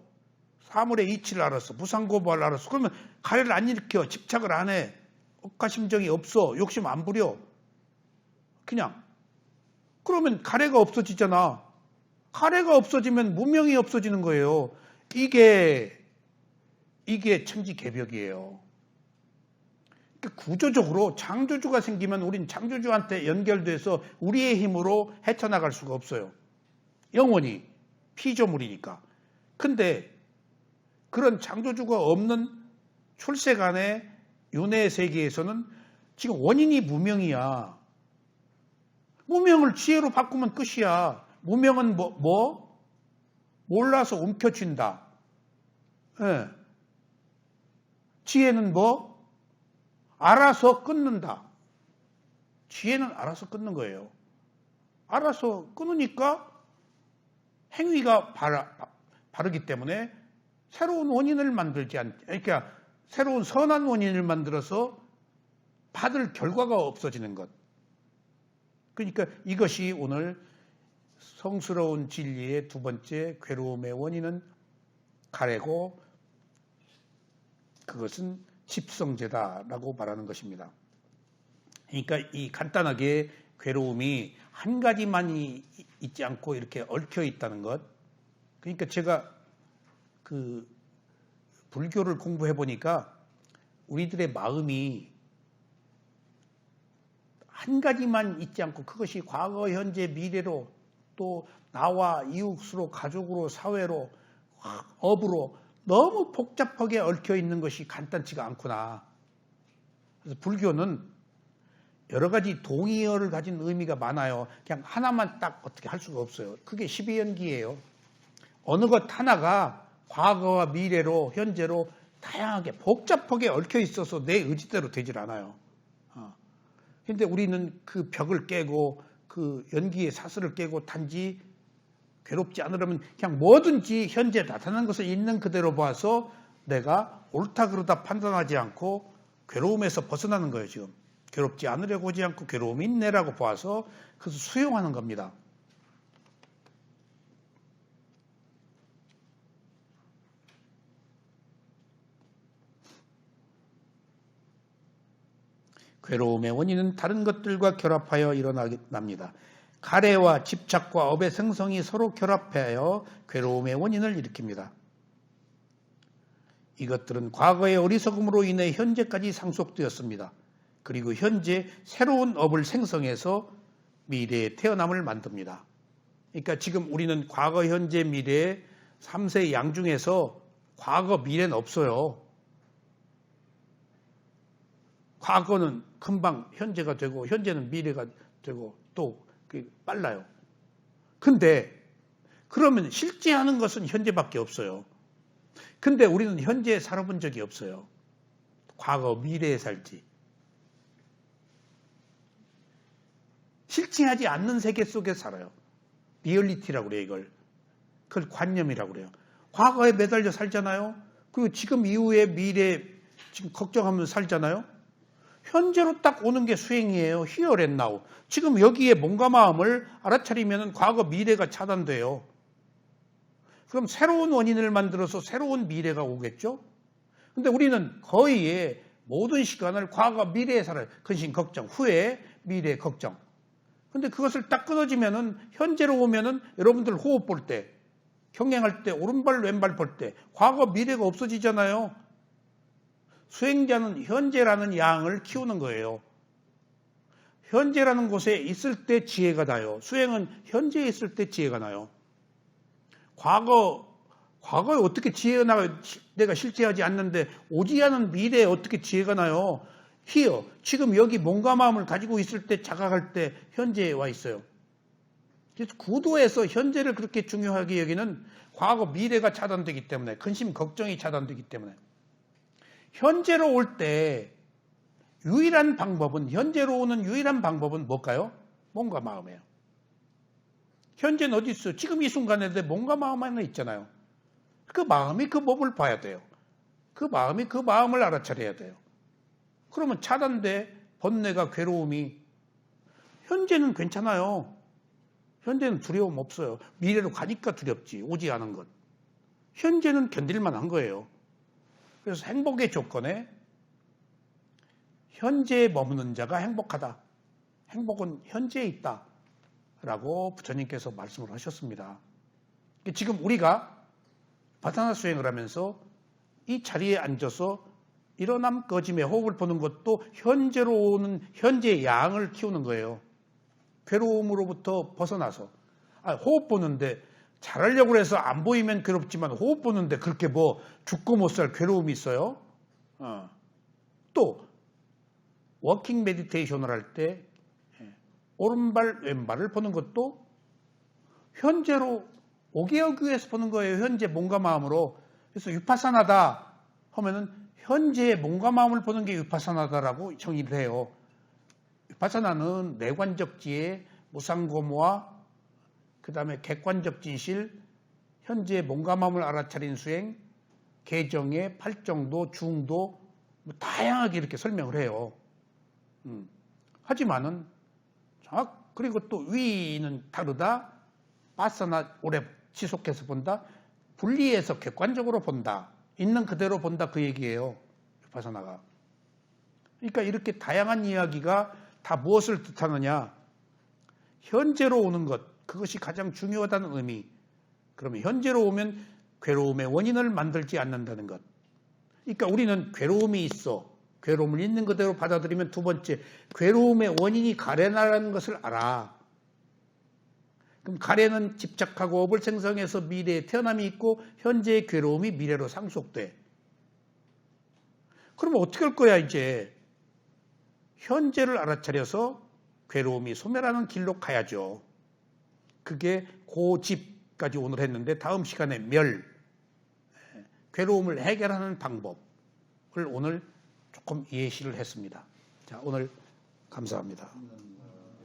[SPEAKER 1] 사물의 이치를 알았어. 무상고발을 알았어. 그러면 가래를 안 일으켜. 집착을 안 해. 억가심정이 없어. 욕심 안 부려. 그냥. 그러면 가래가 없어지잖아. 가래가 없어지면 무명이 없어지는 거예요. 이게 천지개벽이에요. 그러니까 구조적으로 창조주가 생기면 우린 창조주한테 연결돼서 우리의 힘으로 헤쳐나갈 수가 없어요. 영원히 피조물이니까. 근데 그런 창조주가 없는 출세간의 윤회 세계에서는 지금 원인이 무명이야. 무명을 지혜로 바꾸면 끝이야. 무명은 몰라서 움켜쥔다. 네. 지혜는 알아서 끊는다. 지혜는 알아서 끊는 거예요. 알아서 끊으니까 행위가 바르기 때문에 새로운 원인을 만들지 그러니까 새로운 선한 원인을 만들어서 받을 결과가 없어지는 것. 그러니까 이것이 오늘 성스러운 진리의 두 번째 괴로움의 원인은 가래고 그것은 집성제다라고 말하는 것입니다. 그러니까 이 간단하게 괴로움이 한 가지만이 있지 않고 이렇게 얽혀 있다는 것. 그러니까 제가 그 불교를 공부해 보니까 우리들의 마음이 한 가지만 있지 않고 그것이 과거, 현재, 미래로 또 나와 이웃으로, 가족으로, 사회로, 업으로 너무 복잡하게 얽혀 있는 것이 간단치가 않구나. 그래서 불교는 여러 가지 동의어를 가진 의미가 많아요. 그냥 하나만 딱 어떻게 할 수가 없어요. 그게 12연기예요. 어느 것 하나가 과거와 미래로 현재로 다양하게 복잡하게 얽혀 있어서 내 의지대로 되질 않아요. 그런데 우리는 그 벽을 깨고 그 연기의 사슬을 깨고 단지 괴롭지 않으려면 그냥 뭐든지 현재 나타난 것을 있는 그대로 봐서 내가 옳다 그러다 판단하지 않고 괴로움에서 벗어나는 거예요. 지금 괴롭지 않으려고 하지 않고 괴로움이 있네라고 봐서 그래서 수용하는 겁니다. 괴로움의 원인은 다른 것들과 결합하여 일어납니다. 가래와 집착과 업의 생성이 서로 결합하여 괴로움의 원인을 일으킵니다. 이것들은 과거의 어리석음으로 인해 현재까지 상속되었습니다. 그리고 현재 새로운 업을 생성해서 미래의 태어남을 만듭니다. 그러니까 지금 우리는 과거, 현재, 미래의 3세 양 중에서 과거, 미래는 없어요. 과거는 금방 현재가 되고 현재는 미래가 되고 또 빨라요. 근데 그러면 실제 하는 것은 현재밖에 없어요. 근데 우리는 현재에 살아본 적이 없어요. 과거, 미래에 살지. 실체하지 않는 세계 속에 살아요. 리얼리티라고 그래요, 이걸. 그걸 관념이라고 그래요. 과거에 매달려 살잖아요. 그리고 지금 이후에 미래 지금 걱정하면서 살잖아요. 현재로 딱 오는 게 수행이에요. Here and now. 지금 여기에 몸과 마음을 알아차리면 과거, 미래가 차단돼요. 그럼 새로운 원인을 만들어서 새로운 미래가 오겠죠? 근데 우리는 거의 모든 시간을 과거, 미래에 살아요. 근심, 걱정, 후회, 미래, 걱정. 근데 그것을 딱 끊어지면은 현재로 오면은 여러분들 호흡 볼 때, 경행할 때, 오른발, 왼발 볼 때, 과거, 미래가 없어지잖아요. 수행자는 현재라는 양을 키우는 거예요. 현재라는 곳에 있을 때 지혜가 나요. 수행은 현재에 있을 때 지혜가 나요. 과거에 어떻게 지혜가 나요? 내가 실제하지 않는데 오지 않은 미래에 어떻게 지혜가 나요? here, 지금 여기 몸과 마음을 가지고 있을 때 자각할 때 현재에 와 있어요. 그래서 구도에서 현재를 그렇게 중요하게 여기는 과거, 미래가 차단되기 때문에 근심, 걱정이 차단되기 때문에 현재로 올 때 현재로 오는 유일한 방법은 뭘까요? 몸과 마음이에요. 현재는 어디 있어요? 지금 이 순간에 내 몸과 마음 안에 있잖아요. 그 마음이 그 몸을 봐야 돼요. 그 마음이 그 마음을 알아차려야 돼요. 그러면 차단돼 번뇌가 괴로움이 현재는 괜찮아요. 현재는 두려움 없어요. 미래로 가니까 두렵지. 오지 않은 것. 현재는 견딜만 한 거예요. 그래서 행복의 조건에 현재에 머무는 자가 행복하다. 행복은 현재에 있다. 라고 부처님께서 말씀을 하셨습니다. 지금 우리가 바타나 수행을 하면서 이 자리에 앉아서 일어남 꺼짐의 호흡을 보는 것도 현재로 오는 현재의 양을 키우는 거예요. 괴로움으로부터 벗어나서. 호흡 보는데 잘하려고 해서 안 보이면 괴롭지만 호흡 보는데 그렇게 뭐 죽고 못 살 괴로움이 있어요? 또 워킹 메디테이션을 할 때 오른발 왼발을 보는 것도 현재로 오게 하기 위해서 보는 거예요. 현재 몸과 마음으로. 그래서 위파사나다 하면은 현재의 몸과 마음을 보는 게 위파사나다라고 정의를 해요. 위파사나는 내관적 지혜, 무상고무와 그 다음에 객관적 진실, 현재의 몸과 마음을 알아차린 수행, 개정의 팔정도, 중도 다양하게 이렇게 설명을 해요. 하지만은 그리고 또 위는 다르다. 바사나 오래 지속해서 본다. 분리해서 객관적으로 본다. 있는 그대로 본다 그 얘기예요. 바사나가. 그러니까 이렇게 다양한 이야기가 다 무엇을 뜻하느냐. 현재로 오는 것. 그것이 가장 중요하다는 의미. 그러면 현재로 오면 괴로움의 원인을 만들지 않는다는 것. 그러니까 우리는 괴로움이 있어. 괴로움을 있는 그대로 받아들이면 두 번째, 괴로움의 원인이 가래나라는 것을 알아. 그럼 가래는 집착하고 업을 생성해서 미래에 태어남이 있고 현재의 괴로움이 미래로 상속돼. 그러면 어떻게 할 거야 이제? 현재를 알아차려서 괴로움이 소멸하는 길로 가야죠. 그게 고집까지 오늘 했는데 다음 시간에 괴로움을 해결하는 방법을 오늘 조금 예시를 했습니다. 자, 오늘 감사합니다.